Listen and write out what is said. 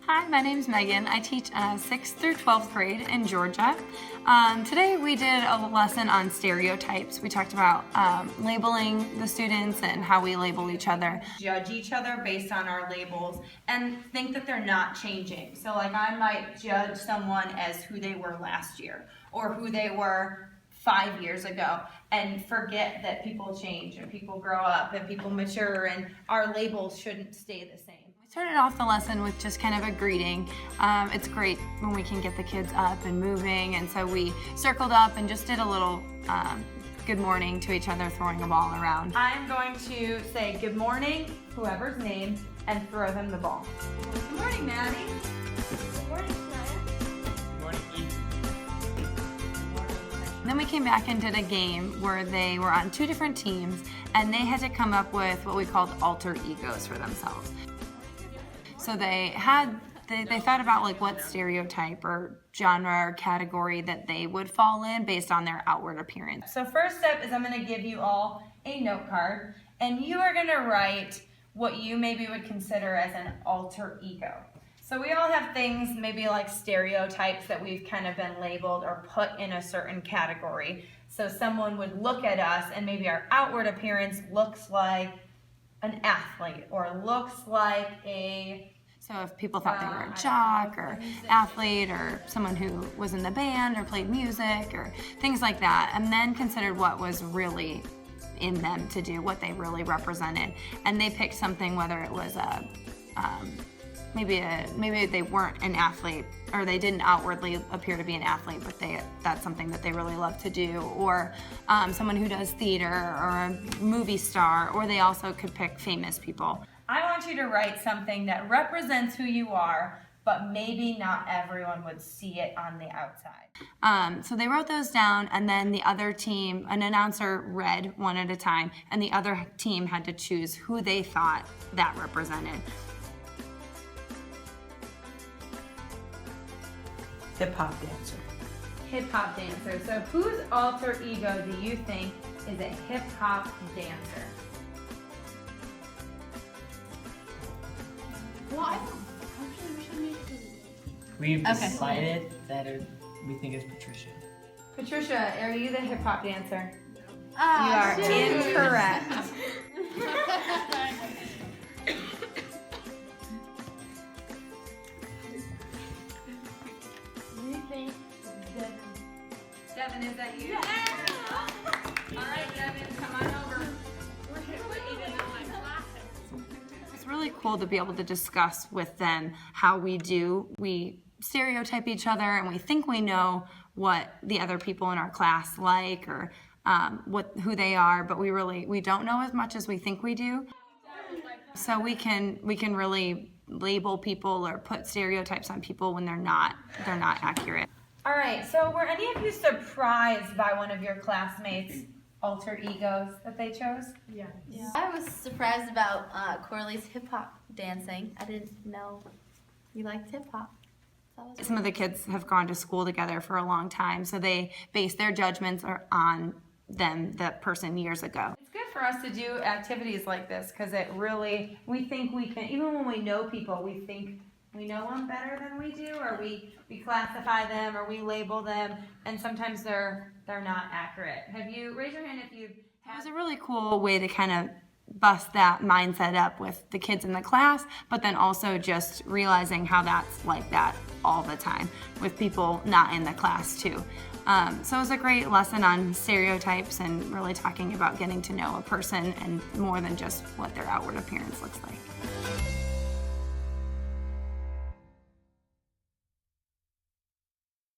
Hi, my name's Megan. I teach 6th through 12th grade in Georgia. Today we did a lesson on stereotypes. We talked about labeling the students and how we label each other. Judge each other based on our labels and think that they're not changing. So like I might judge someone as who they were last year or who they were 5 years ago and forget that people change and people grow up and people mature and our labels shouldn't stay the same. We started off the lesson with just kind of a greeting. It's great when we can get the kids up and moving, and so we circled up and just did a little good morning to each other, throwing a ball around. I'm going to say good morning, whoever's name, and throw them the ball. Good morning, Maddie. Good morning, Shania. Good morning, Ethan. Then we came back and did a game where they were on 2 different teams and they had to come up with what we called alter egos for themselves. So they thought about like what stereotype or genre or category that they would fall in based on their outward appearance. So first step is I'm going to give you all a note card and you are going to write what you maybe would consider as an alter ego. So we all have things maybe like stereotypes that we've kind of been labeled or put in a certain category. So someone would look at us and maybe our outward appearance looks like an athlete or looks like a... So if people thought they were a jock or athlete or someone who was in the band or played music or things like that, and then considered what was really in them to do, what they really represented. And they picked something, whether it was maybe they weren't an athlete or they didn't outwardly appear to be an athlete, but that's something that they really love to do, or someone who does theater or a movie star, or they also could pick famous people. I want you to write something that represents who you are, but maybe not everyone would see it on the outside. So they wrote those down, and then the other team, an announcer read one at a time, and the other team had to choose who they thought that represented. Hip-hop dancer. Hip-hop dancer. So whose alter ego do you think is a hip-hop dancer? Well, actually, we should make it. We've decided that we think it's Patricia. Patricia, are you the hip-hop dancer? You Ah, are shoot. incorrect. We think that Devin, is that you? All right, Devin, come on over. It's really cool to be able to discuss with them how we stereotype each other, and we think we know what the other people in our class like or who they are, but we don't know as much as we think we do. So we can really label people or put stereotypes on people when they're not accurate. All right, so were any of you surprised by one of your classmates' alter egos that they chose? yeah. I was surprised about Corley's hip hop dancing. I didn't know you liked hip hop. Some of the kids have gone to school together for a long time, so they base their judgments on that person years ago. It's good for us to do activities like this because we think we can, even when we know people, we think we know them better than we do, or we classify them or we label them, and sometimes they're not accurate. Raise your hand if you've It was a really cool way to kind of bust that mindset up with the kids in the class, but then also just realizing how that's like that all the time with people not in the class too. So it was a great lesson on stereotypes and really talking about getting to know a person and more than just what their outward appearance looks like.